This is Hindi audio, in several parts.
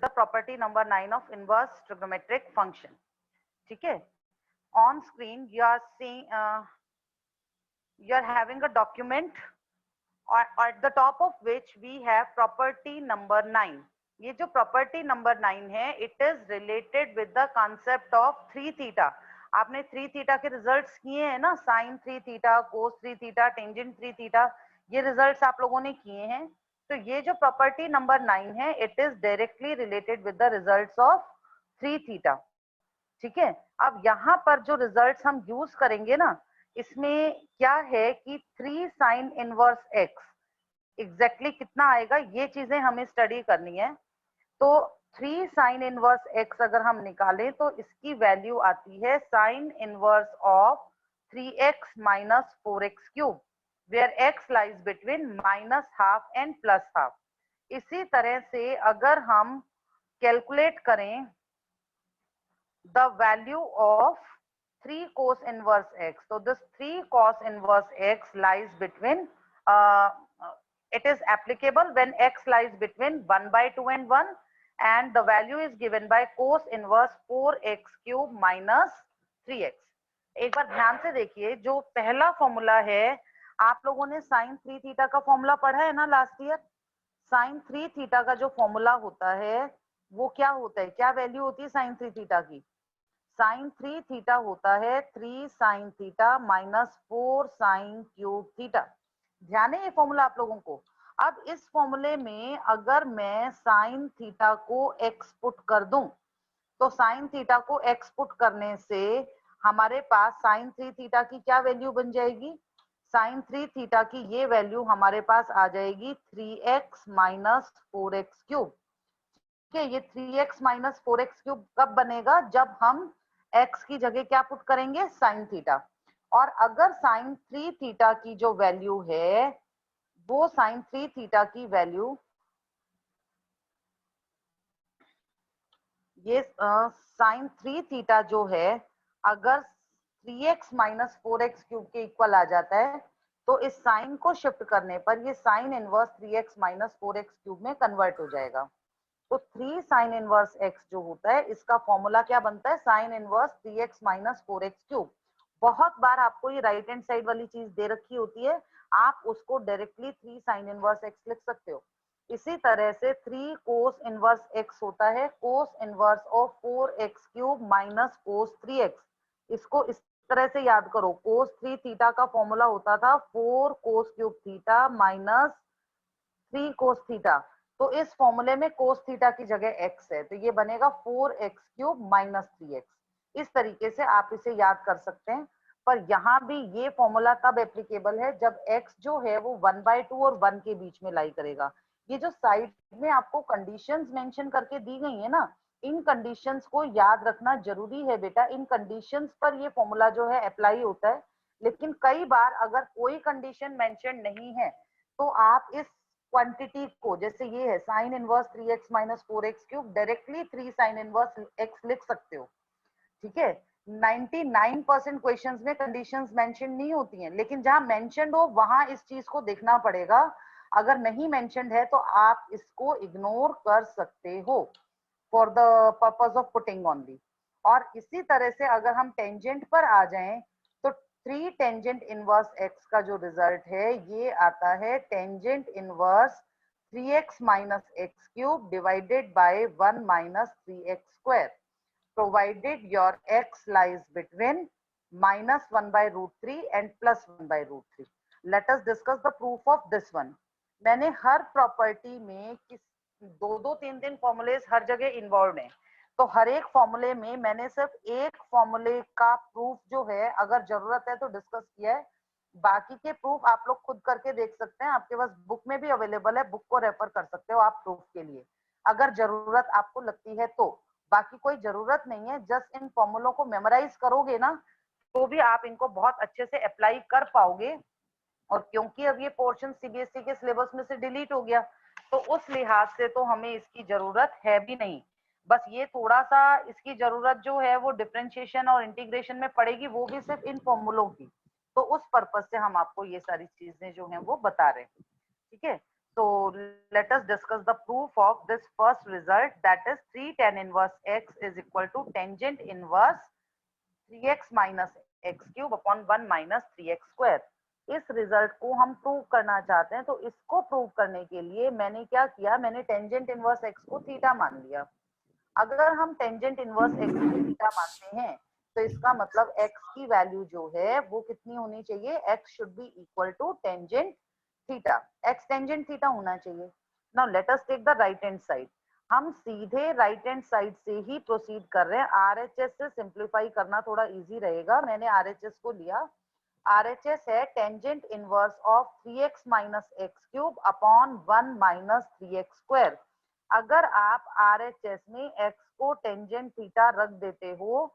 The property number 9 of inverse trigonometric function. ठीक है, on screen you are seeing, you are having a document at the top of which we have property number 9. ये जो property number 9 है, it is related with the concept of 3 theta. आपने 3 theta के results किए हैं ना, sin 3 theta, cos 3 theta, tangent 3 theta, ये results आप लोगों ने किए हैं. तो ये जो property number 9 है, it is directly related with the results of 3 theta. ठीक है, अब यहाँ पर जो रिजल्ट्स हम यूज करेंगे ना, इसमें क्या है कि 3 साइन इनवर्स एक्स एग्जैक्टली कितना आएगा, ये चीजें हमें स्टडी करनी है. तो 3 साइन इनवर्स एक्स अगर हम निकालें तो इसकी वैल्यू आती है sine inverse of 3x minus 4x cube, where x lies between minus half and plus half. इसी तरह से अगर हम कैलकुलेट करें the value of 3 cos inverse x, so this 3 cos inverse x lies between, it is applicable when x lies between 1/2 and 1, and the value is given by cos inverse 4x cube minus 3x. एक बार ध्यान से देखिए, जो पहला फॉर्मूला है, आप लोगों ने साइन 3 थीटा का फॉर्मूला पढ़ा है ना लास्ट ईयर. साइन 3 थीटा का जो फॉर्मूला होता है वो क्या होता है, क्या वैल्यू होती है साइन 3 थीटा की? साइन 3 थीटा होता है 3 sine theta minus 4 sine cube theta. ध्यान है ये फॉर्मूला आप लोगों को. अब इस फॉर्मूले में अगर मैं साइन थीटा को x पुट कर दूं, तो साइन थीटा को x पुट करने से हमारे पास साइन 3 थीटा की क्या वैल्यू बन जाएगी? साइन 3 थीटा की ये वैल्यू हमारे पास आ जाएगी 3x माइनस 4x क्यूब. ठीक है, ये 3x माइनस 4x क्यूब कब बनेगा? जब हम x की जगह क्या पुट करेंगे? Sine theta. और अगर साइन 3 थीटा की जो वैल्यू है, वो साइन 3 थीटा की वैल्यू, ये साइन 3 थीटा जो है अगर 3x माइनस 4x क्यूब के इक्वल आ जाता है, तो इस साइन को शिफ्ट करने पर ये sine inverse 3x minus 4x cube में कन्वर्ट हो जाएगा. तो 3 साइन इनवर्स x जो होता है, इसका फॉर्मूला क्या बनता है? Sine inverse 3x minus 4x cube. बहुत बार आपको ये राइट हैंड साइड वाली चीज दे रखी होती है, आप उसको डायरेक्टली 3 साइन इनवर्स x लिख सकते हो. इसी तरह से 3 कोस इनवर्स x होता है cos inverse of 4x cube minus cos 3x. इसको इस तरह से याद करो, कोस 3 थीटा का फॉर्मूला होता था 4 cos cube theta minus 3 cos theta. तो इस फॉर्मूले में कोस थीटा की जगह x है, तो ये बनेगा 4x क्यूब माइनस 3x. इस तरीके से आप इसे याद कर सकते हैं. पर यहाँ भी ये फॉर्मूला तब एप्लीकेबल है जब x जो है वो 1/2 और 1 के बीच में लाई करेगा. ये जो साइड में आपको कंडीशंस मेंशन करके दी गई है ना, इन कंडीशंस को याद रखना जरूरी है बेटा. इन कंडीशंस पर ये फॉर्मूला जो है अप्लाई होता है. लेकिन कई बार अगर कोई कंडीशन मेंशन नहीं है, तो आप इस क्वांटिटी को, जैसे ये है sine inverse 3x minus 4x cube, directly 3 sign inverse x लिख सकते हो. ठीक है, 99% क्वेश्चंस में कंडीशंस मेंशन नहीं होती हैं, लेकिन जहां मेंशन्ड हो वहां इस चीज को देखना पड़ेगा. अगर नहीं मेंशन्ड है तो आप इसको इग्नोर कर सकते हो for the purpose of putting only. और इसी तरह से अगर हम टेंजेंट पर आ जाएं, तो 3 टेंजेंट इनवर्स x का जो रिजल्ट है ये आता है tangent inverse 3x minus x cube divided by 1 minus 3x square, provided your x lies between minus 1/√3 and plus 1/√3. Let us discuss the proof of this one. मैंने हर प्रॉपर्टी में दो 3 फॉर्मूलेज हर जगह इन्वॉल्व हैं, तो हर एक फॉर्मूले में मैंने सिर्फ एक फॉर्मूले का प्रूफ जो है अगर जरूरत है तो डिस्कस किया है. बाकी के प्रूफ आप लोग खुद करके देख सकते हैं, आपके पास बुक में भी अवेलेबल है, बुक को रेफर कर सकते हो आप प्रूफ के लिए अगर जरूरत आपको लगती है तो. बाकी कोई जरूरत नहीं है, जस्ट इन फॉर्मूलों को मेमोराइज करोगे ना तो भी आप इनको बहुत अच्छे से अप्लाई कर पाओगे. और क्योंकि अब ये पोर्शन सीबीएसई के सिलेबस में से डिलीट हो गया, तो उस लिहाज से तो हमें इसकी जरूरत है भी नहीं. बस ये थोड़ा सा इसकी जरूरत जो है वो डिफरेंशिएशन और इंटीग्रेशन में पड़ेगी, वो भी सिर्फ इन फॉर्मूलों की. तो उस पर्पज से हम आपको ये सारी चीजें जो हैं वो बता रहे हैं. ठीक है, So let us discuss the proof of this first result, that is 3 tan inverse x is equal to tangent inverse 3x minus x cube upon 1 minus 3x square। इस रिजल्ट को हम प्रूव करना चाहते हैं, तो इसको प्रूव करने के लिए मैंने क्या किया, मैंने टेंजेंट इनवर्स x को थीटा मान लिया। अगर हम टेंजेंट इनवर्स x को थीटा मानते हैं तो इसका मतलब x की वैल्यू जो है वो कितनी होनी चाहिए, x should be equal to tangent theta, x tangent theta होना चाहिए। Now let us take the right hand side. हम सीधे राइट हैंड साइड से ही प्रोसीड कर रहे हैं। आरएचएस से सिंप्लीफाई करना थोड़ा इजी रहेगा, मैंने आरएचएस को लिया। आरएचएस है tangent inverse of 3x minus x cube upon 1 minus 3x square. अगर आप आरएचएस में x को टेंजेंट थीटा रख देते हो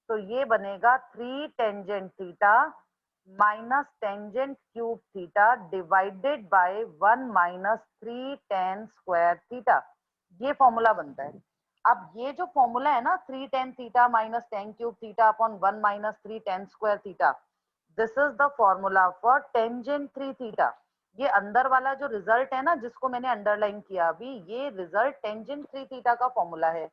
तो ये बनेगा 3 tangent theta minus tangent cube theta divided by 1 minus 3 ten square theta. ये फॉर्मूला बनता है। अब ये जो फॉर्मूला है ना 3 tan theta minus ten cube theta upon 1 minus 3 ten square theta, this is the formula for tangent 3 theta. ये अंदर वाला जो रिजल्ट है ना जिसको मैंने अंडरलाइन किया अभी, ये रिजल्ट टेंजेंट 3 थीटा का फॉर्मूला है।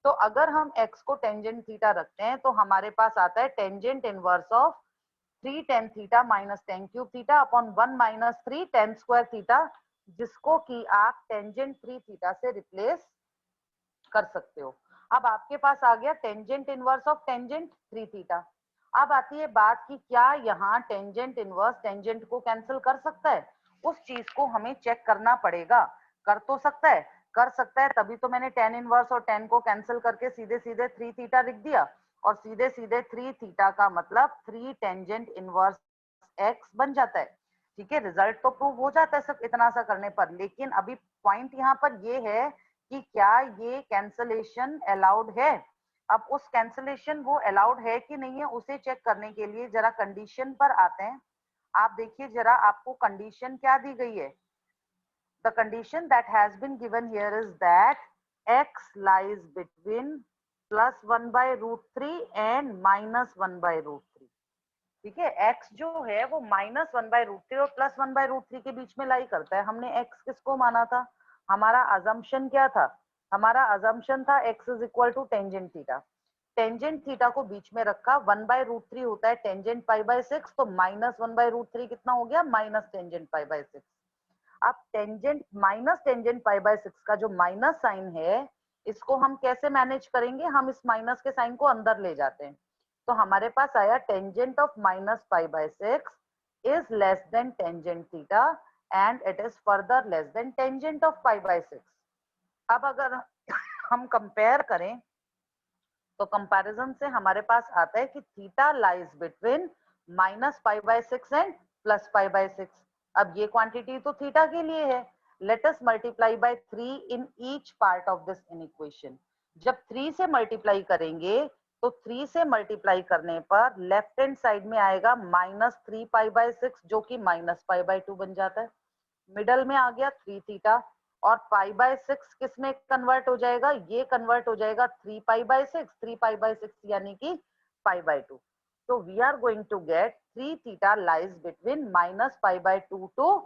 तो अगर हम x को टेंजेंट थीटा रखते हैं तो हमारे पास आता है tangent inverse of 3 tan theta minus ten cube theta upon 1 minus 3 ten square theta, जिसको कि आप टेंजेंट 3 थीटा से रिप्लेस कर सकते हो। अब आपके पास आ गया tangent inverse of tangent 3 theta. अब आती है बात कि क्या यहाँ टेंजेंट इनवर्स टेंजेंट को कैंसिल कर सकता है, उस चीज को हमें चेक करना पड़ेगा। कर तो सकता है, कर सकता है, तभी तो मैंने टेन इनवर्स और टेन को कैंसिल करके सीधे सीधे 3 थीटा लिख दिया, और सीधे सीधे 3 थीटा का मतलब 3 टेंजेंट इनवर्स एक्स बन जाता है। ठीक है, रिजल्ट तो प्रूव हो जाता है सिर्फ इतना सा करने पर, लेकिन अभी पॉइंट यहाँ पर ये है कि क्या ये कैंसलेशन अलाउड है। अब उस कैंसलेशन वो अलाउड है कि नहीं है उसे चेक करने के लिए जरा कंडीशन पर आते हैं। आप देखिए जरा, आपको कंडीशन क्या दी गई है। The condition that has been given here is that x lies between +1 by √3 and -1 by √3। ठीक है, x जो है वो -1 by √3 और +1 by √3 के बीच में लाई करता है। हमने x किसको माना था, हमारा अजम्पशन क्या था, हमारा अजम्पशन था x is equal to tangent theta. Tangent theta को बीच में रखा, 1 by √3 होता है टेंजेंट पाई बाय 6, तो -1 by √3 कितना हो गया, माइनस टेंजेंट पाई बाय 6। अब tangent minus tangent pi by 6 का जो माइनस साइन है, इसको हम कैसे मैनेज करेंगे, हम इस माइनस के साइन को अंदर ले जाते हैं। तो हमारे पास आया tangent of minus pi by 6 is less then tangent theta and it is further less than tangent of pi by 6। अब अगर हम कंपेयर करें तो कंपैरिजन से हमारे पास आता है कि theta lies between minus pi by 6 and plus pi by 6। अब ये क्वांटिटी तो थीटा के लिए है, let us multiply by 3 in each part of this equation. जब 3 से मल्टीप्लाई करेंगे तो 3 से मल्टीप्लाई करने पर लेफ्ट हैंड साइड में आएगा -3 पाई बाय 6 जो कि -पाई बाय 2 बन जाता है। मिडल में आ गया 3 थीटा, और पाई बाय 6 किस में कन्वर्ट हो जाएगा, ये कन्वर्ट हो जाएगा 3 पाई बाय 6, 3 पाई बाय 6 यानी कि पाई बाय 2। तो we are going to get 3 theta lies between -pi by 2 to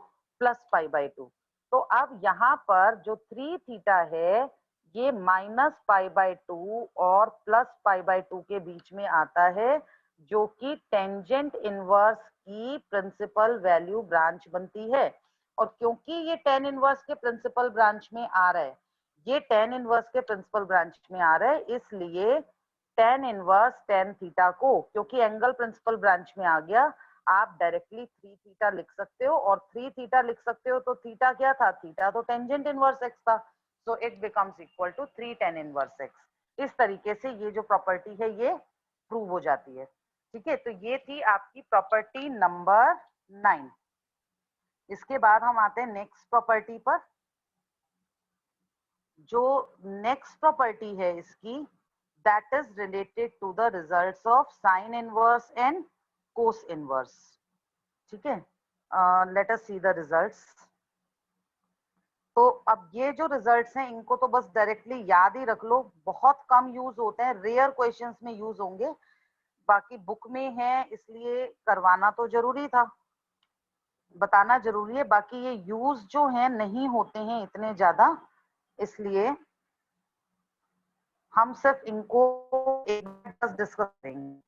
+pi by 2। तो अब यहाँ पर जो 3 थीटा है ये -पाई बाय 2 और +पाई बाय 2 के बीच में आता है, जो कि टेंजेंट इनवर्स की प्रिंसिपल वैल्यू ब्रांच बनती है। और क्योंकि ये टेन इनवर्स के प्रिंसिपल ब्रांच में आ रहा है, ये टेन इनवर्स के प्रिंसिपल ब्रांच में आ रहा है, इसलिए टेन इनवर्स टेन थीटा को, क्योंकि एंगल प्रिंसिपल ब्रांच में आ गया, आप डायरेक्टली 3 थीटा लिख सकते हो। और 3 थीटा लिख सकते हो तो थीटा क्या था, थीटा तो टेंजेंट इनवर्स एक्स था, so it becomes equal to 3 tan inverse X. इस तरीके से ये जो प्रॉपर्टी है ये प्रूव हो जाती है। ठीक है, तो ये थी आपकी प्रॉपर्टी नंबर 9। इसके बाद हम आते हैं नेक्स्ट प्रॉपर्टी पर। जो नेक्स्ट प्रॉपर्टी है इसकी, that is related to the results of sine inverse and cos inverse. ठीक है, let us see the results. तो अब ये जो रिजल्ट्स हैं इनको तो बस डायरेक्टली याद ही रख लो, बहुत कम यूज होते हैं, रेयर क्वेश्चंस में यूज होंगे, बाकी बुक में है इसलिए करवाना तो जरूरी था। बताना जरूरी है, बाकी ये यूज जो है नहीं होते हैं इतने ज्यादा, इसलिए हम सिर्फ इनको एक बार डिस्कस करेंगे।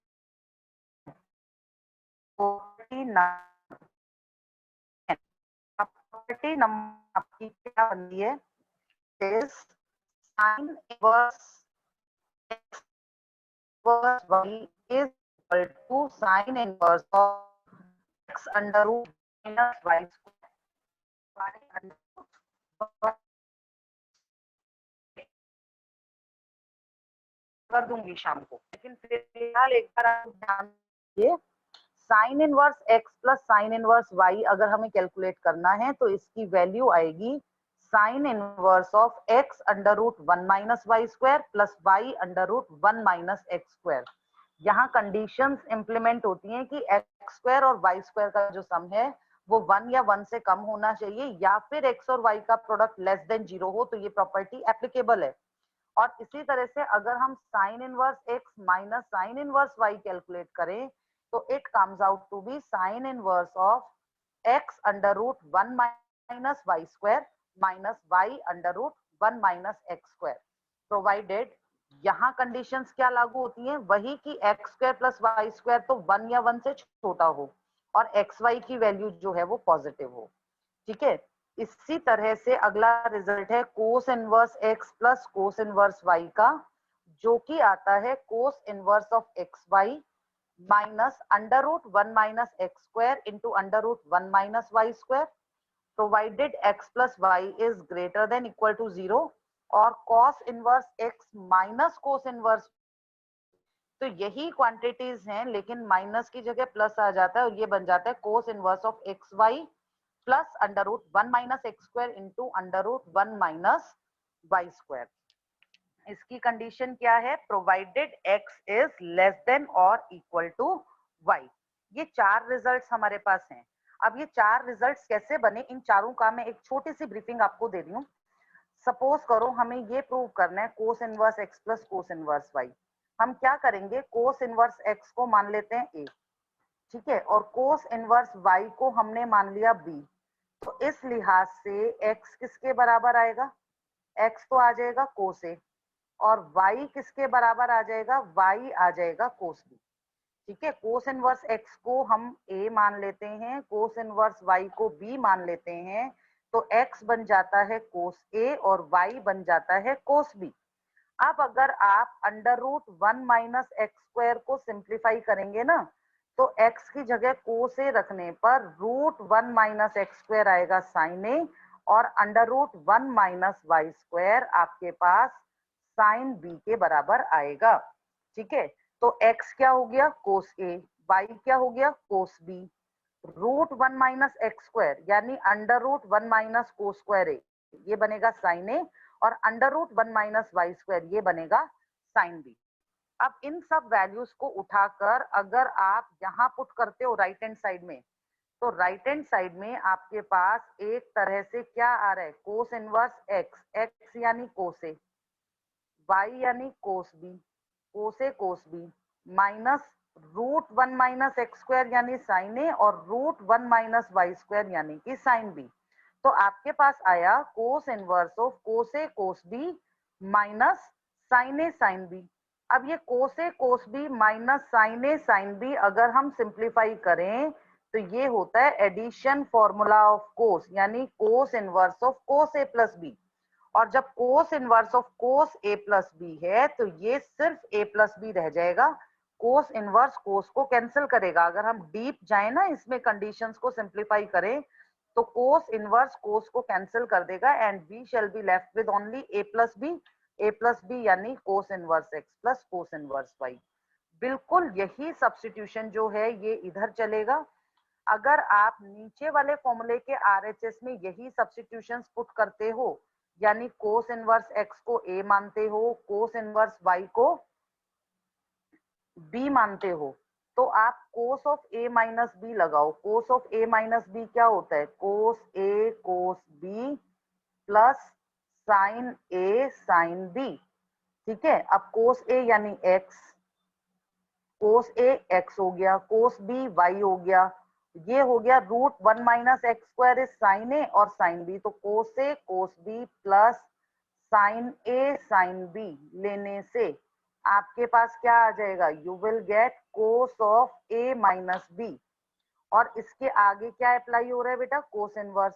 प्रॉपर्टी नंबर आपकी क्या बनती है, is sine inverse x inverse y is equal to sine inverse of x under root minus y square कर दूंगी शाम को, लेकिन फिलहाल एक बार आप ध्यान दीजिए, sign inverse x plus sine inverse y अगर हमें कैलकुलेट करना है तो इसकी वैल्यू आएगी sine inverse of x under root 1 minus Y square plus y under root 1 minus x square. यहाँ कंडीशंस इंप्लीमेंट होती हैं कि x स्क्वायर और y स्क्वायर का जो सम है वो 1 या 1 से कम होना चाहिए, या फिर x और y का प्रोडक्ट लेस देन 0 हो तो ये प्रॉपर्टी एप्लीकेबल है। और इसी तरह से अगर हम sine inverse x minus sine inverse y calculate करें तो it comes out to be sine inverse of x under root 1 minus Y square minus y under root 1 minus x square, provided यहाँ कंडीशंस क्या लागू होती हैं, वही कि x square plus y square तो 1 या 1 से छोटा हो और एक्स वाई की वैल्यू जो है वो पॉजिटिव हो। ठीक है, इसी तरह से अगला रिजल्ट है cos inverse x plus cos inverse y का, जो कि आता है cos inverse of x y minus under root 1 minus x square into under root 1 minus Y square, provided x plus y is greater than equal to 0 और cos inverse x minus cos inverse, तो यही क्वांटिटीज हैं लेकिन माइनस की जगह प्लस आ जाता है और ये बन जाता है cos inverse of x y plus under root 1 minus x square into under root 1 minus Y square. इसकी कंडीशन क्या है, provided x is less than और इक्वल टू y। ये चार रिजल्ट्स हमारे पास हैं। अब ये चार रिजल्ट्स कैसे बने, इन चारों का मैं एक छोटी सी ब्रीफिंग आपको दे रही हूँ। सपोज करो हमें ये प्रूव करना है cos inverse x plus cos inverse y। हम क्या करेंगे, कोस इनवर्स x को मान लेते हैं a, ठीक है, और कोस इनवर्स y को हमने मान लिया b। तो इस लिहाज से x किसके बराबर आएगा, x तो आ जाएगा कोस a, और y किसके बराबर आ जाएगा, y आ जाएगा कोस b। ठीक है, कोस इनवर्स x को हम a मान लेते हैं, कोस इनवर्स y को b मान लेते हैं, तो x बन जाता है कोस a और y बन जाता है कोस b। अब अगर आप under root 1 minus x square को सिंप्लीफाई करेंगे ना, तो x की जगह कोस ए रखने पर रूट 1 माइनस एक्स स्क्वायर आएगा साइन ए और under root 1 minus Y square आपके पास साइन बी के बराबर आएगा। ठीक है, तो x क्या हो गया कोस ए, y क्या हो गया cos B, root 1 minus x square यानी under root 1 minus cos square A ये बनेगा साइन ए और under root 1 minus Y square ये बनेगा साइन बी। अब इन सब वैल्यूज को उठाकर अगर आप यहाँ पुट करते हो राइट हैंड साइड में, तो राइट हैंड साइड में आपके पास एक तरह से क्या आ रहा है, कोस इनवर्स एक्स, एक्स यानी कोस ए, वाई यानी cos B, cos A cos B minus root 1 minus x square यानी साइन ए और रूट 1 माइनस वाई स्क्वायर यानी कि साइन बी। तो आपके पास आया cos inverse of cos A cos B minus sine A sine B. अब ये cos A cos B minus sine A sine B अगर हम सिंप्लीफाई करें तो ये होता है एडिशन फॉर्मूला ऑफ कोस, यानी cos inverse of cos A plus B. और जब cos inverse of cos A plus B है तो ये सिर्फ ए प्लस बी रह जाएगा, कोस इनवर्स कोस को कैंसिल करेगा। अगर हम डीप जाए ना इसमें कंडीशंस को सिंप्लीफाई करें तो कोस इनवर्स कोस को कैंसिल कर देगा and we shall be left with only A plus B यानी cos inverse X plus cos inverse Y. बिल्कुल यही सब्स्टिट्यूशन जो है ये इधर चलेगा। अगर आप नीचे वाले फॉर्मूले के आरएचएस में यही सब्स्टिट्यूशंस पुट करते हो, यानी कोस इनवर्स एक्स को ए मानते हो, कोस इनवर्स वाई को बी मानते हो, तो आप cos of A minus B लगाओ। Cos of A minus B क्या होता है, cos A cos B plus sine A sine B. ठीक है, अब कोस ए यानी एक्स, कोस ए एक्स हो गया, कोस बी वाई हो गया ये हो गया root 1 minus x square is sine A और साइन बी, तो cos A cos B plus sine A sine B लेने से आपके पास क्या आ जाएगा, you will get cos of A minus B. और इसके आगे क्या अप्लाई हो रहा है बेटा, कोस इनवर्स,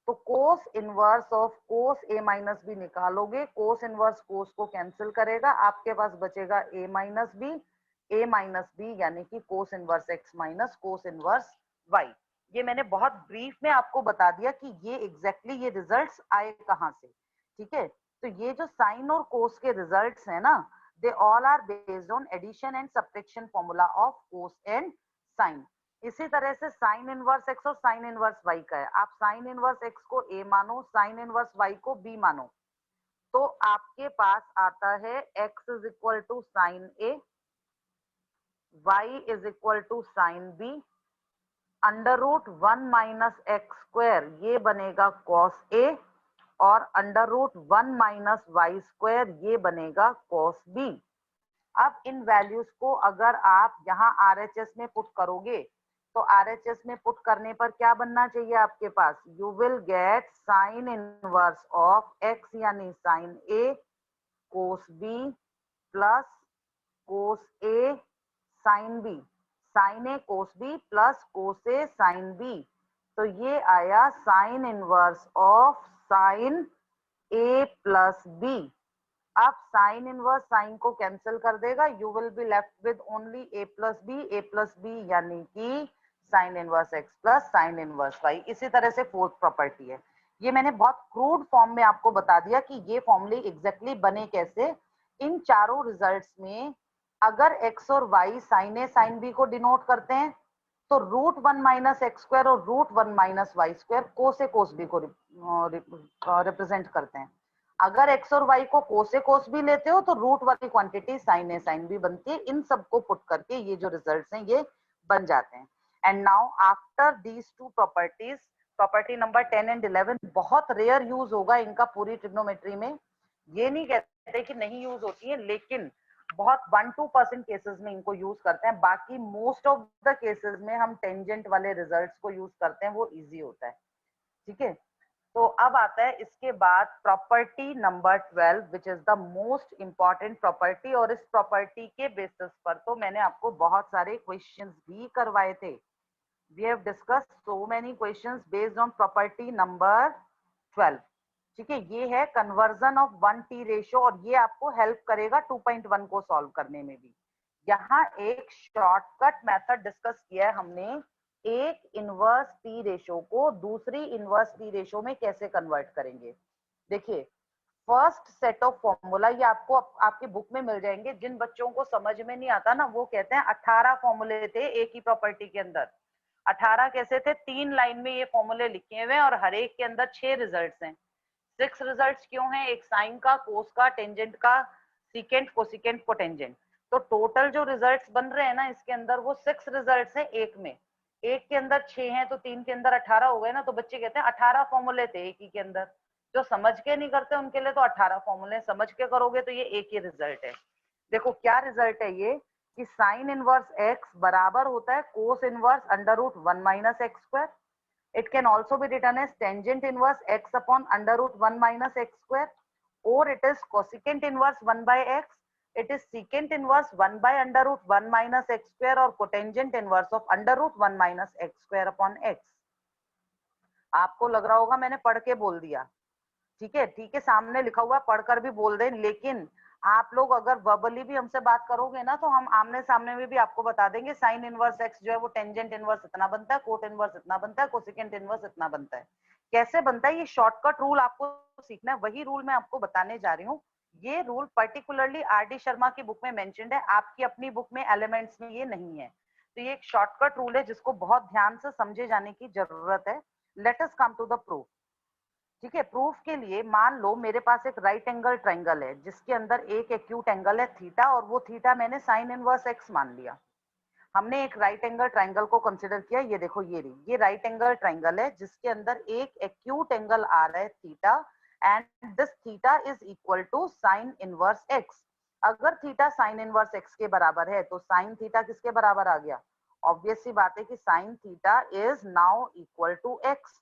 तो cos inverse of cos A minus B निकालोगे, कोस इनवर्स कोस को कैंसिल करेगा, आपके पास बचेगा ए माइनस बी यानी कि cos inverse x minus cos inverse y. ये मैंने बहुत ब्रीफ में आपको बता दिया कि ये एग्जैक्टली ये रिजल्ट्स आए कहाँ से, ठीक है। तो ये जो साइन और कोस के रिजल्ट्स है ना, they all are based on addition and subtraction formula of cos and sine. इसी तरह से साइन इनवर्स एक्स और साइन इनवर्स वाई का है, आप साइन इनवर्स एक्स को ए मानो, साइन इनवर्स वाई को बी मानो, तो आपके पास आता है x is equal to sine A, y is equal to sine B, under root 1 minus x square ये बनेगा कॉस ए, और under root 1 minus Y square ये बनेगा कॉस बी। अब इन वैल्यूज को अगर आप यहाँ आरएचएस में पुट करोगे, तो आरएचएस में पुट करने पर क्या बनना चाहिए आपके पास, you will get sine inverse of X यानी sine A cos B plus cos A sine B, sine A cos B plus cos A sine B, तो ये आया sine inverse of sine A plus B. अब साइन इनवर्स साइन को कैंसिल कर देगा, you will be left with only A plus B यानी कि sine inverse X plus sine inverse Y. इसी तरह से फोर्थ प्रॉपर्टी है, ये मैंने बहुत क्रूड फॉर्म में आपको बता दिया कि ये फॉर्मूले एग्जैक्टली बने कैसे। इन चारों रिजल्ट्स में अगर एक्स और Y sine A sine B को डिनोट करते हैं, तो रूट 1 माइनस एक्स स्क्वायर और root 1 minus Y square cos A cos B को रिप्रेजेंट करते हैं। अगर एक्स और वाई को कोस ए कोस बी लेते हो तो रूट वाली quantity sign A sine B बनती है। इन सबको पुट करके ये जो रिजल्ट्स हैं ये बन जाते हैं। And now after these two properties, property number 10 and 11 बहुत रेयर यूज होगा इनका पूरी ट्रिग्नोमेट्री में, ये नहीं कहते कि नहीं यूज होती है, लेकिन बहुत 1-2% केसेस में इनको यूज करते हैं, बाकी मोस्ट ऑफ द केसेस में हम टेंजेंट वाले रिजल्ट्स को यूज करते हैं, वो इजी होता है, ठीक है। तो अब आता है इसके बाद property number 12 which is the most important property, और इस प्रॉपर्टी के बेसिस पर तो मैंने आपको बहुत सारे क्वेश्चंस भी करवाए थे। We have discussed so many questions based on property number 12, ठीक है। ये है कन्वर्जन ऑफ 1t रेशियो, और ये आपको हेल्प करेगा 2.1 को सॉल्व करने में भी। यहाँ एक शॉर्टकट मेथड डिस्कस किया है हमने, एक इनवर्स टी रेशियो को दूसरी इनवर्स टी रेशियो में कैसे कन्वर्ट करेंगे। देखिए फर्स्ट सेट ऑफ फॉर्मूला ये आपको आपकी बुक में मिल जाएंगे। जिन बच्चों को समझ में नहीं आता ना, वो कहते हैं 18 फॉर्मूले थे एक ही प्रॉपर्टी के अंदर। 18 कैसे थे, 3 लाइन में ये फॉर्मूले लिखे हुए हैं और हर एक के अंदर 6 रिजल्ट्स हैं। 6 रिजल्ट्स क्यों हैं, एक साइन का, कोस का, टेंजेंट का, सीकेंट, कोसिकेंट, कोटेंजेंट, तो टोटल जो रिजल्ट्स बन रहे हैं ना इसके अंदर वो 6 रिजल्ट्स हैं एक में। एक के अंदर 6 हैं तो 3 के अंदर 18 हो गए ना, तो बच्चे कहते हैं 18 फॉर्मूले थे एक ही के अंदर। जो समझ के नहीं करते उनके लिए तो 18 फॉर्मूले, समझ के करोगे तो ये एक ही रिजल्ट है। देखो क्या रिजल्ट है ये, कि साइन इनवर्स एक्स बराबर होता है cos inverse under root 1 minus x square. It can also be written as tangent inverse x upon under root 1 minus x square, or it is cosecant inverse 1 by x, it is secant inverse 1 by under root 1 minus x square, or cotangent inverse of under root 1 minus x square upon x। आपको लग रहा होगा मैंने पढ़ के बोल दिया, ठीक है, सामने लिखा हुआ पढ़कर भी बोल दें, लेकिन आप लोग अगर वर्बली भी हमसे बात करोगे ना तो हम आमने सामने में भी आपको बता देंगे साइन इनवर्स एक्स जो है वो टेंजेंट इनवर्स इतना बनता है, कोट इनवर्स इतना बनता है, कोसिकेंट इनवर्स इतना बनता है। कैसे बनता है ये शॉर्टकट रूल आपको सीखना है, वही रूल मैं आपको बताने जा रही हूँ। ये रूल पर्टिकुलरली आर.डी. शर्मा की बुक में मेंशन्ड है, आपकी अपनी बुक में एलिमेंट्स में ये नहीं है। तो ये एक शॉर्टकट रूल है जिसको बहुत ध्यान से समझे जाने की जरूरत है। Let us come to the proof, ठीक है। प्रूफ के लिए मान लो मेरे पास एक राइट एंगल ट्रायंगल है जिसके अंदर एक एक्यूट एंगल है थीटा, और वो थीटा मैंने साइन इनवर्स एक्स मान लिया। हमने एक राइट एंगल ट्रायंगल को कंसीडर किया, ये देखो ये राइट एंगल ट्रायंगल है जिसके अंदर एक एक्यूट एंगल आ रहा है theta, and this theta is equal to sine inverse x. अगर थीटा साइन इनवर्स एक्स के बराबर है तो साइन थीटा किसके बराबर आ गया, ऑब्वियस सी बात है कि sine theta is now equal to x.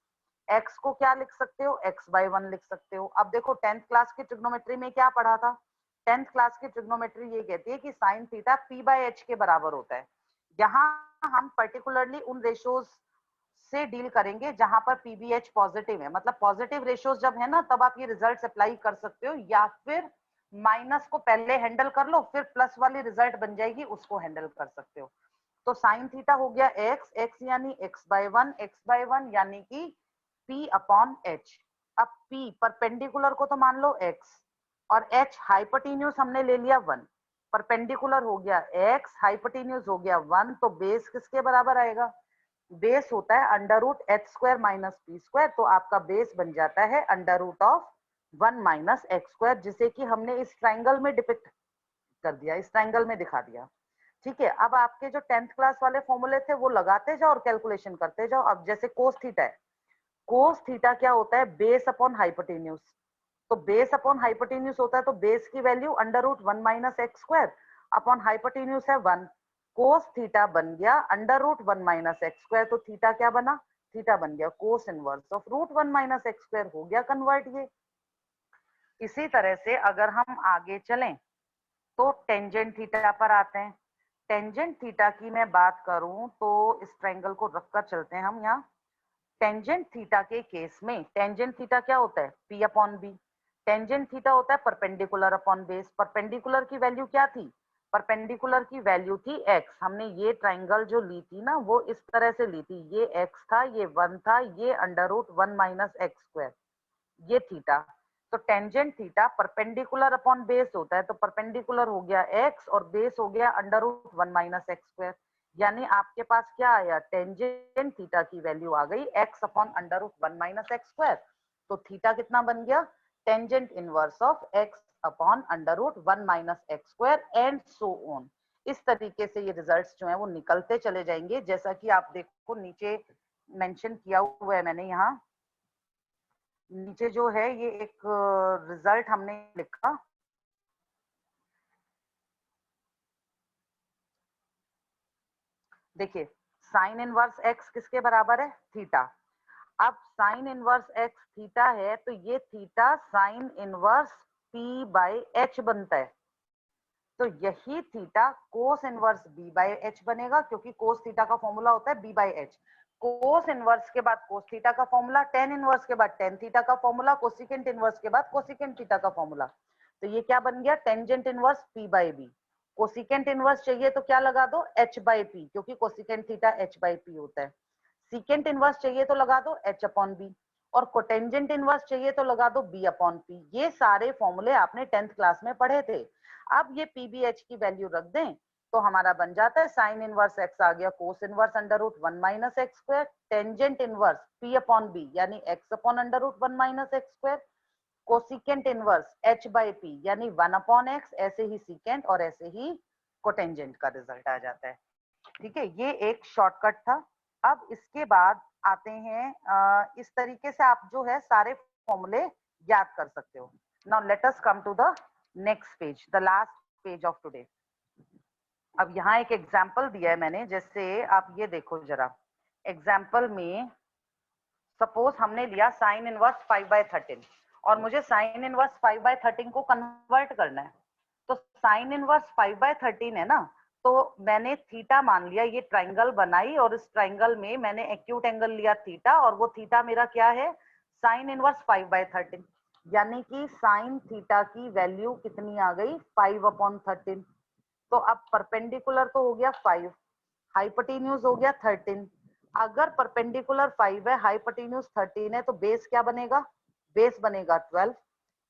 X को क्या लिख सकते हो, x/1 लिख सकते हो। अब देखो 10th क्लास की ट्रिग्नोमेट्री में क्या पढ़ा था, 10th क्लास की ट्रिग्नोमेट्री ये कहती है कि साइन थीटा p/h के बराबर होता है। यहाँ हम पर्टिकुलरली उन रेशियोज से डील करेंगे जहां पर पीबीएच पॉजिटिव है, मतलब पॉजिटिव रेशियोज जब है ना तब आप ये रिजल्ट अप्लाई कर सकते हो, या फिर माइनस को पहले हैंडल कर लो फिर प्लस वाली रिजल्ट बन जाएगी उसको हैंडल कर सकते हो। तो साइन थीटा हो गया एक्स, एक्स यानी x/1, x/1 यानी कि p/h। अब p परपेंडिकुलर को तो मान लो x और h हाइपोटेन्यूज हमने ले लिया 1, परपेंडिकुलर हो गया x, हाइपोटेन्यूज हो गया 1, तो बेस किसके बराबर आएगा, बेस होता है under root h square minus p square, तो आपका बेस बन जाता है under root of 1 minus x square, जिसे कि हमने इस ट्राइंगल में डिपिक्ट कर दिया, इस ट्राइंगल में दिखा दिया। ठीक है, अब आपके जो 10th क्लास वाले फॉर्मूले थे वो लगाते जाओ और कैलकुलेशन करते जाओ। अब जैसे कोस थीटा है, कोस थीटा क्या होता है, बेस अपॉन हाइपोटेन्यूज। तो बेस अपॉन हाइपोटेन्यूज होता है तो बेस की value under root 1 minus x square upon hypotenuse है 1, कोस थीटा बन गया under root 1 minus x square. तो थीटा क्या बना, थीटा बन गया cos inverse of root 1 minus x square, हो गया कन्वर्ट ये। इसी तरह से अगर हम आगे चलें तो टेंजेंट थीटा पर आते हैं। टेंजेंट थीटा की मैं बात करूं तो इस ट्रायंगल को रखकर चलते हैं हम यहाँ। टेंजेंट थीटा के केस में टेंजेंट थीटा क्या होता है, p upon B. Tangent theta होता है परपेंडिकुलर अपॉन बेस। परपेंडिकुलर की वैल्यू क्या थी, परपेंडिकुलर की वैल्यू थी x। हमने ये ट्राइंगल जो ली थी ना वो इस तरह से ली थी, ये x था, ये 1 था, ये under root 1 minus x square, ये थीटा। तो tangent theta perpendicular upon base होता है, तो परपेंडिकुलर हो गया x और बेस हो गया under root 1 minus x square, यानी आपके पास क्या आया, टेंजेंट थीटा की वैल्यू आ गई x upon under root 1 minus x square. तो थीटा कितना बन गया, tangent inverse of x upon under root 1 minus x square and so on. इस तरीके से ये रिजल्ट्स जो है वो निकलते चले जाएंगे, जैसा कि आप देखो नीचे मेंशन किया हुआ है मैंने यहाँ, नीचे जो है ये एक रिजल्ट हमने लिखा, देखिए साइन इनवर्स एक्स किसके बराबर है, थीटा। अब साइन इनवर्स एक्स थीटा है तो ये theta sine inverse P by H बनता है, तो यही theta cos inverse B by H बनेगा, क्योंकि कोस थीटा का फॉर्मूला होता है B by H. Cos inverse के बाद कोस थीटा का फॉर्मूला, टेन इनवर्स के बाद टेन थीटा का फॉर्मूला, कोसिकेंट इनवर्स के बाद कोसिकेंट थीटा का फॉर्मूला। तो ये क्या बन गया, tangent inverse P by B. Cosecant inverse चाहिए तो क्या लगा दो, एच बाई पी, क्योंकि cosecant theta H by P होता है। सीकेंट इनवर्स चाहिए तो लगा दो एच अपॉन बी, और कोटेंजेंट इनवर्स चाहिए तो लगा दो बी अपॉन पी। ये सारे फॉर्मूले आपने 10th क्लास में पढ़े थे। अब ये पीबीएच की वैल्यू रख दें तो हमारा बन जाता है साइन इनवर्स एक्स आ गया cos inverse under root 1 minus x square, tangent inverse P upon B यानी X upon under root 1 minus x square, cosecant inverse H by P यानी 1 अपॉन एक्स, ऐसे ही सीकेंट और ऐसे ही कोटेंजेंट का रिजल्ट आ जाता है। ठीक है, ये एक शॉर्टकट था। अब इसके बाद आते हैं, इस तरीके से आप जो है सारे फॉर्मूले याद कर सकते हो। Now let us come to the next page, the last page of today. अब यहाँ एक एग्जाम्पल दिया है मैंने, जैसे आप ये देखो जरा, एग्जाम्पल में सपोज हमने लिया साइन इनवर्स 5/13 और मुझे साइन इनवर्स 5/13 को कन्वर्ट करना है। तो साइन इनवर्स 5/13 है ना, तो मैंने थीटा मान लिया, ये ट्राइंगल बनाई और इस ट्राइंगल में मैंने एक्यूट एंगल लिया थीटा, और वो थीटा मेरा क्या है, साइन इनवर्स 5/13, यानी कि साइन थीटा की वैल्यू कितनी आ गई, 5/13। तो अब परपेंडिकुलर तो हो गया 5, हाइपोटेन्यूज हो गया 13। अगर परपेंडिकुलर 5 है, हाइपोटेन्यूज 13 है, तो बेस क्या बनेगा, बेस बनेगा 12।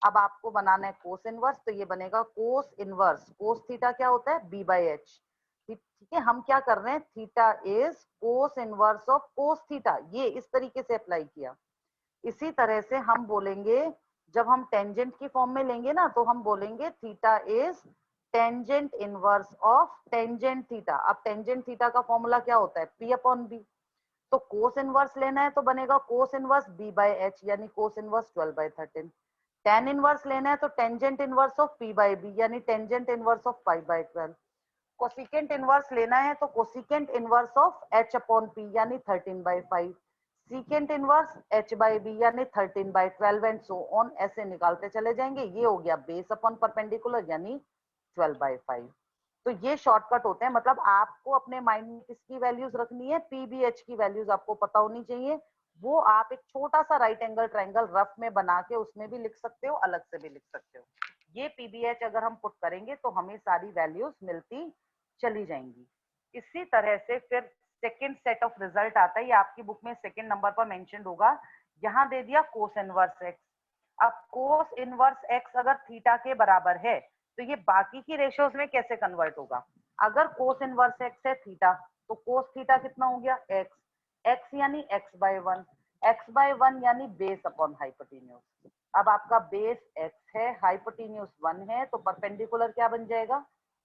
अब आपको बनाना है कोस इनवर्स, तो ये बनेगा कोस इनवर्स, कोस थीटा क्या होता है, बी बाई एच। ठीक है, हम क्या कर रहे हैं, theta is cos inverse of cos theta, ये इस तरीके से अप्लाई किया। इसी तरह से हम बोलेंगे, जब हम टेंजेंट की फॉर्म में लेंगे ना तो हम बोलेंगे theta is tangent inverse of tangent theta. अब टेंजेंट थीटा का फॉर्मूला क्या होता है, पी अपॉन बी। तो कोस इनवर्स लेना है तो बनेगा cos inverse B by H यानी कोस इनवर्स 12/13। टेन इनवर्स लेना है तो tangent inverse of P by B यानी tangent inverse of 5/12। Cosecant inverse लेना है तो cosecant inverse of h upon p यानी 13/5, secant inverse h by b यानी 13/12 एंड सो ऑन, ऐसे निकालते चले जाएंगे। ये हो गया बेस अपॉन परपेंडिकुलर यानी 12/5। तो ये शॉर्टकट होते हैं, मतलब आपको अपने माइंड में किसकी वैल्यूज रखनी है, पीबीएच की वैल्यूज आपको पता होनी चाहिए। वो आप एक छोटा सा राइट एंगल ट्रायंगल रफ में बना के उसमें भी लिख सकते हो, अलग से भी लिख सकते हो। ये पीबीएच अगर हम पुट करेंगे तो हमें सारी वैल्यूज मिलती चली जाएंगी। इसी तरह से फिर सेकेंड सेट ऑफ रिजल्ट आता है, ये आपकी बुक में सेकेंड नंबर पर मेंशन होगा। यहाँ दे दिया कोस इनवर्स एक्स। अब कोस इनवर्स एक्स अगर थीटा के बराबर है तो ये बाकी की रेशियोज में कैसे कन्वर्ट होगा। अगर कोस इनवर्स एक्स है थीटा तो कोस थीटा कितना हो गया एक्स, एक्स यानी x/1, x/1 यानी बेस अपॉन हाइपोटेन्यूज। अब आपका बेस x है, हाइपोटेन्यूज 1 है, तो परपेंडिकुलर क्या बन जाएगा,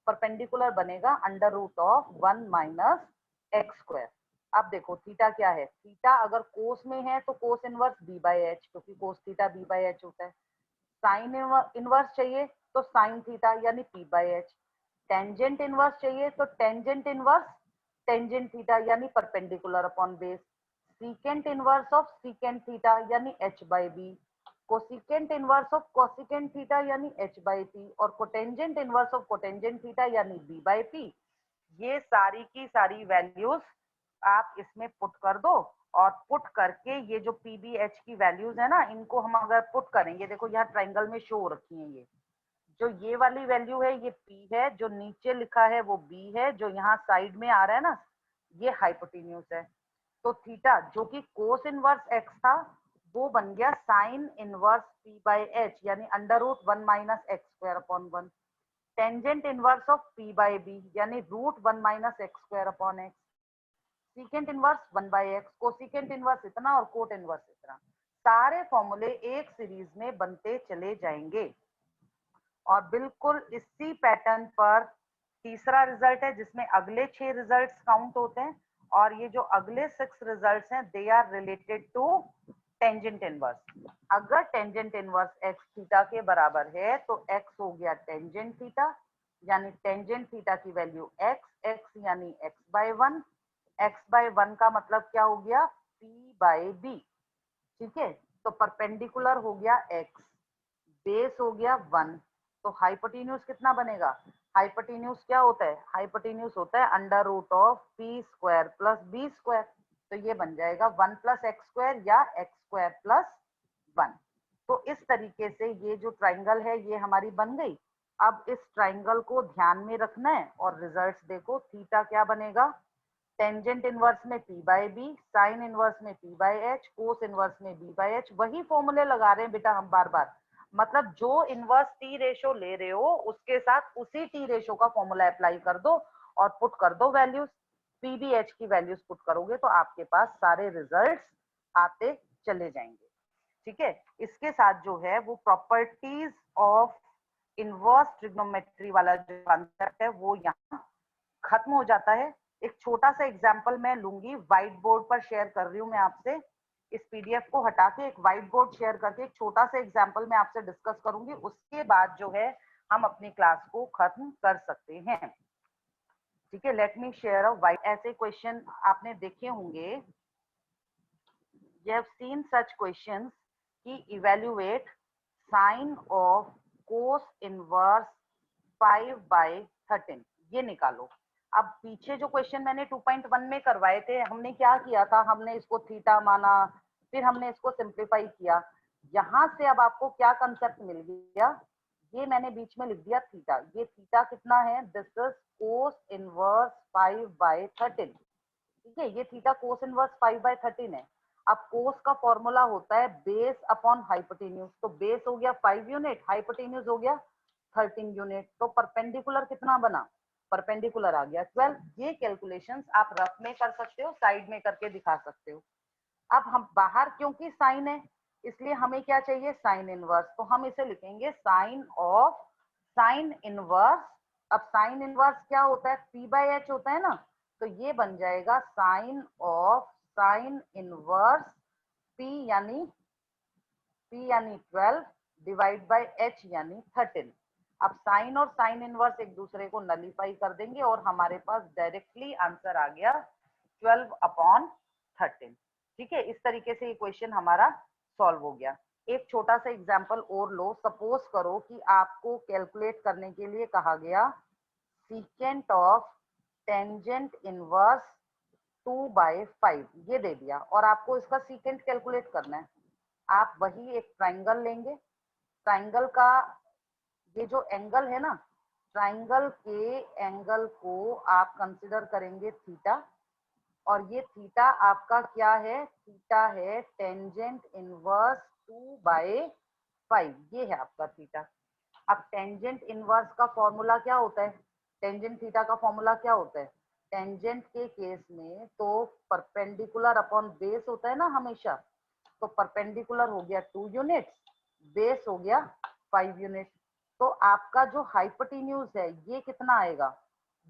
परपेंडिकुलर बनेगा √1 माइनस x²। अब देखो थीटा क्या है, थीटा अगर कोस में है तो कोस इनवर्स b/h, क्योंकि कोस थीटा b/h होता है। साइन इनवर्स चाहिए तो साइन थीटा यानी p/h, टेंजेंट इनवर्स चाहिए तो टेंजेंट इनवर्स टेंजेंट थीटा यानी perpendicular upon base, secant inverse of secant theta यानी h/b, cosecant inverse of cosecant theta यानी h/p, और cotangent inverse of cotangent theta यानी b/p। ये सारी की सारी वैल्यूज आप इसमें पुट कर दो, और पुट करके ये जो पीबीएच की वैल्यूज है ना, इनको हम अगर पुट करेंगे, देखो यहाँ ट्रायंगल में शो हो रखी है, ये जो ये वाली वैल्यू है ये p है, जो नीचे लिखा है वो b है, जो यहाँ साइड में आ रहा है ना ये हाइपोटेन्यूज है। तो थीटा जो कि कोस इनवर्स x था वो बन गया साइन इनवर्स p/h यानी √1 minus x² upon 1, tangent inverse of p/b यानी √1 minus x² upon x, secant inverse 1/x, cosecant inverse इतना और कोट इनवर्स इतना। सारे फॉर्मूले एक सीरीज में बनते चले जाएंगे। और बिल्कुल इसी पैटर्न पर तीसरा रिजल्ट है जिसमें अगले 6 रिजल्ट्स काउंट होते हैं, और ये जो अगले 6 रिजल्ट्स हैं they are related to tangent inverse. अगर टेंजेंट इनवर्स एक्स थीटा के बराबर है तो एक्स हो गया टेंजेंट थीटा, यानी टेंजेंट थीटा की वैल्यू एक्स, एक्स यानी x/1, x/1 का मतलब क्या हो गया p/b। ठीक है, तो परपेंडिकुलर हो गया x, बेस हो गया 1, तो हाइपोटेन्यूज कितना बनेगा, हाइपोटेन्यूज क्या होता है, हाइपोटेन्यूज होता है √p² प्लस b², तो ये बन जाएगा 1 + x² या x² + 1। तो इस तरीके से ये जो ट्राइंगल है ये हमारी बन गई। अब इस ट्राइंगल को ध्यान में रखना है और रिजल्ट्स देखो, थीटा क्या बनेगा, टेंजेंट इनवर्स में p/b, साइन इनवर्स में p/h, कोस इनवर्स में b/h। वही फॉर्मूले लगा रहे हैं बेटा हम बार बार, मतलब जो इनवर्स टी रेशो ले रहे हो उसके साथ उसी टी रेशो का फॉर्मूला अप्लाई कर दो और पुट कर दो वैल्यूज, पीबीएच की वैल्यूज पुट करोगे तो आपके पास सारे रिजल्ट्स आते चले जाएंगे। ठीक है, इसके साथ जो है वो प्रॉपर्टीज ऑफ इनवर्स ट्रिग्नोमेट्री वाला जो कॉन्सेप्ट है वो यहाँ खत्म हो जाता है। एक छोटा सा एग्जांपल मैं लूंगी, व्हाइट बोर्ड पर शेयर कर रही हूँ मैं आपसे, इस पीडीएफ को हटा के एक व्हाइट बोर्ड शेयर करके एक छोटा सा एग्जांपल मैं आपसे डिस्कस करूंगी, उसके बाद जो है हम अपनी क्लास को खत्म कर सकते हैं। ठीक है, let me share a white, ऐसे क्वेश्चन आपने देखे होंगे, you have seen such questions कि evaluate sine of cos inverse 5/13, ये निकालो। अब पीछे जो क्वेश्चन मैंने 2.1 में करवाए थे, हमने क्या किया था, हमने इसको थीटा माना, फिर हमने इसको सिंप्लीफाई किया। यहाँ से अब आपको क्या कंसेप्ट मिल गया, ये मैंने बीच में लिख दिया थीटा, ये थीटा कितना है, दिस इज कोस इनवर्स 5/13। ठीक है, ये थीटा कोस इनवर्स 5/13 है। अब कोस का फॉर्मूला होता है बेस अपॉन हाइपोटेन्यूज, तो बेस हो गया 5 यूनिट, हाइपोटेन्यूज हो गया 13 यूनिट, तो परपेंडिकुलर कितना बना, परपेंडिकुलर आ गया 12। ये कैलकुलेशंस आप रफ में कर सकते हो, साइड में करके दिखा सकते हो। अब हम बाहर क्योंकि साइन है इसलिए हमें क्या चाहिए, साइन इनवर्स, तो हम इसे लिखेंगे साइन ऑफ साइन इनवर्स। अब साइन इनवर्स क्या होता है, p/h होता है ना, तो ये बन जाएगा sine of sine inverse p यानी 12 डिवाइड बाय h यानी 13। अब साइन और साइन इनवर्स एक दूसरे को नलीफाई कर देंगे और हमारे पास डायरेक्टली आंसर आ गया 12/13। ठीक है, इस तरीके से ये क्वेश्चन हमारा सॉल्व हो गया। एक छोटा सा एग्जांपल और लो। सपोज करो कि आपको कैलकुलेट करने के लिए कहा गया सीकेंट ऑफ टेंजेंट इनवर्स 2/5 ये दे दिया और आपको इसका सीकेंट कैलकुलेट करना है। आप वही एक ट्राइंगल लेंगे, ट्राइंगल का ये जो एंगल है ना, ट्राइंगल के एंगल को आप कंसिडर करेंगे थीटा, और ये थीटा आपका क्या है, थीटा है टेंजेंट इनवर्स 2/5, ये है आपका थीटा। अब टेंजेंट इनवर्स का फॉर्मूला क्या होता है, टेंजेंट थीटा का फॉर्मूला क्या होता है, टेंजेंट के केस में तो परपेंडिकुलर अपॉन बेस होता है ना हमेशा, तो परपेंडिकुलर हो गया 2 यूनिट्स, बेस हो गया 5 यूनिट। तो आपका जो हाइपोटेन्यूज है ये कितना आएगा,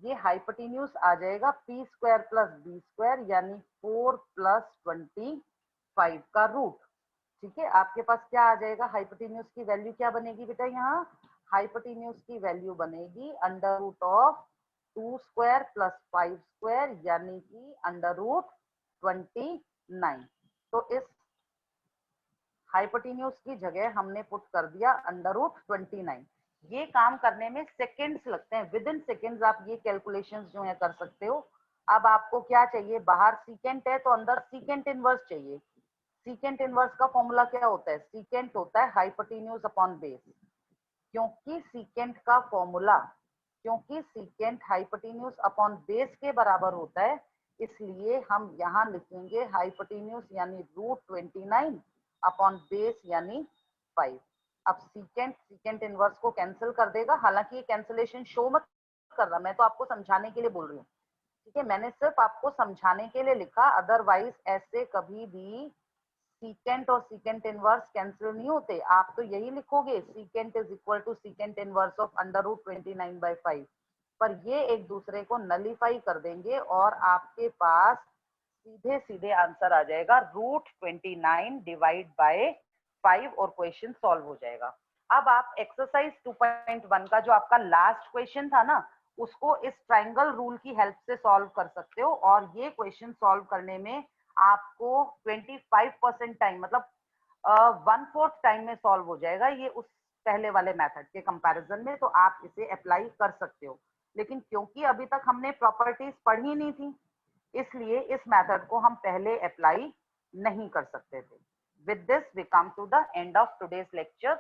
ये हाइपोटेन्यूज आ जाएगा p square plus b square यानी 4 + 25 का रूट। ठीक है, आपके पास क्या आ जाएगा, हाइपोटेन्यूज की वैल्यू क्या बनेगी बेटा, यहाँ हाइपोटेन्यूज की वैल्यू बनेगी √2 स्क्वायर प्लस 5 स्क्वायर यानी कि √29। तो इस हाइपोटेन्यूज की जगह हमने पुट कर दिया √29। ये काम करने में सेकंड्स लगते हैं, विद इन सेकंड्स आप ये कैलकुलेशंस जो है कर सकते हो। अब आपको क्या चाहिए, बाहर सीकेंट है तो अंदर सीकेंट इनवर्स चाहिए। सीकेंट इनवर्स का फॉर्मूला क्या होता है, सीकेंट होता है हाइपोटेन्यूज अपॉन बेस। क्योंकि सीकेंट का फॉर्मूला, क्योंकि सीकेंट हाइपोटेन्यूज अपॉन बेस के बराबर होता है, इसलिए हम यहाँ लिखेंगे हाइपोटेन्यूज यानी √29 अपॉन बेस यानी 5। अब सीकेंट सीकेंट इनवर्स को कैंसिल कर देगा, हालांकि ये कैंसिलेशन शो मत कर रहा, मैं तो आपको समझाने के लिए बोल रही हूँ। ठीक है, मैंने सिर्फ आपको समझाने के लिए लिखा, अदरवाइज ऐसे कभी भी सीकेंट और सीकेंट इनवर्स कैंसिल नहीं होते। आप तो यही लिखोगे secant is equal to secant inverse of √29/5, पर ये एक दूसरे को नलीफाई कर देंगे और आपके पास सीधे सीधे आंसर आ जाएगा √29 डिवाइड बाय 5 और क्वेश्चन सॉल्व हो जाएगा। अब आप एक्सरसाइज 2.1 का जो आपका लास्ट क्वेश्चन था ना, उसको इस ट्राइंगल रूल की हेल्प से सॉल्व कर सकते हो, और ये क्वेश्चन सॉल्व करने में आपको 25% टाइम, मतलब 1/4 टाइम में सॉल्व हो जाएगा ये उस पहले वाले मेथड के कंपैरिजन में। तो आप इसे अप्लाई कर सकते हो, लेकिन क्योंकि अभी तक हमने प्रॉपर्टीज पढ़ी नहीं थी, इसलिए इस मेथड को हम पहले अप्लाई नहीं कर सकते थे। With this we come to the end of today's lecture.